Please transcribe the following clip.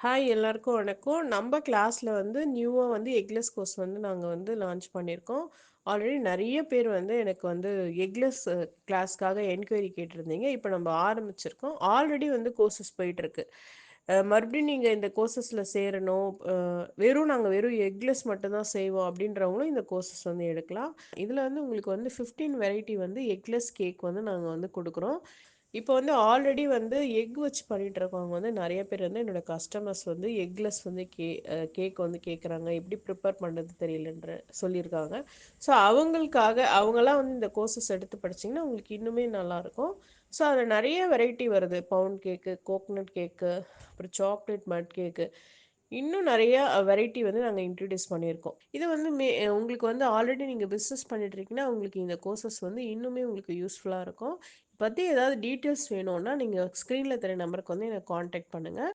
Hi எல்லாருக்கும் வணக்கம். நம்ம கிளாஸ்ல வந்து நியூவா வந்து எக்லெஸ் கோர்ஸ் வந்து நாங்க வந்து லான்ச் பண்ணியிருக்கோம். ஆல்ரெடி நெறைய பேர் வந்து எனக்கு வந்து எக்லெஸ் கிளாஸ்க்காக என்கொயரி கேட்டிருந்தீங்க. இப்போ நம்ம ஆரம்பிச்சிருக்கோம். ஆல்ரெடி வந்து கோர்சஸ் போயிட்டுருக்கு. மறுபடியும் நீங்க இந்த கோர்சஸ்ல சேரணும். வெறும் எக்லெஸ் மட்டும் தான் செய்வோம் அப்படின்றவங்களும் இந்த கோர்சஸ் வந்து எடுக்கலாம். இதுல வந்து உங்களுக்கு வந்து 15 வெரைட்டி வந்து எக்லெஸ் கேக் வந்து நாங்க வந்து குடுக்குறோம். இப்போ வந்து ஆல்ரெடி வந்து எக் வச்சு பண்ணிட்டு இருக்கவங்க வந்து நெறைய பேர் வந்து என்னோட கஸ்டமர்ஸ் வந்து எக்லெஸ் வந்து கேக் வந்து கேட்குறாங்க. எப்படி ப்ரிப்பேர் பண்ணுறது தெரியலன்ற சொல்லியிருக்காங்க. ஸோ அவங்களுக்காக அவங்களாம் வந்து இந்த கோர்சஸ் எடுத்து படிச்சிங்கன்னா உங்களுக்கு இன்னுமே நல்லாயிருக்கும். ஸோ அதில் நிறைய வெரைட்டி வருது. பவுண்ட் கேக்கு, கோகனட் கேக்கு, அப்புறம் சாக்லேட் மட் கேக்கு, இன்னும் நிறைய வெரைட்டி வந்து நாங்கள் இன்ட்ரடியூஸ் பண்ணியிருக்கோம். இது வந்து உங்களுக்கு வந்து ஆல்ரெடி நீங்கள் பிஸ்னஸ் பண்ணிட்டு இருக்கீங்கன்னா உங்களுக்கு இந்த கோர்சஸ் வந்து இன்னுமே உங்களுக்கு யூஸ்ஃபுல்லாக இருக்கும். பற்றி ஏதாவது டீட்டெயில்ஸ் வேணும்னா நீங்கள் ஸ்க்ரீனில் தெரிய நம்பருக்கு வந்து எனக்கு காண்டாக்ட் பண்ணுங்கள்.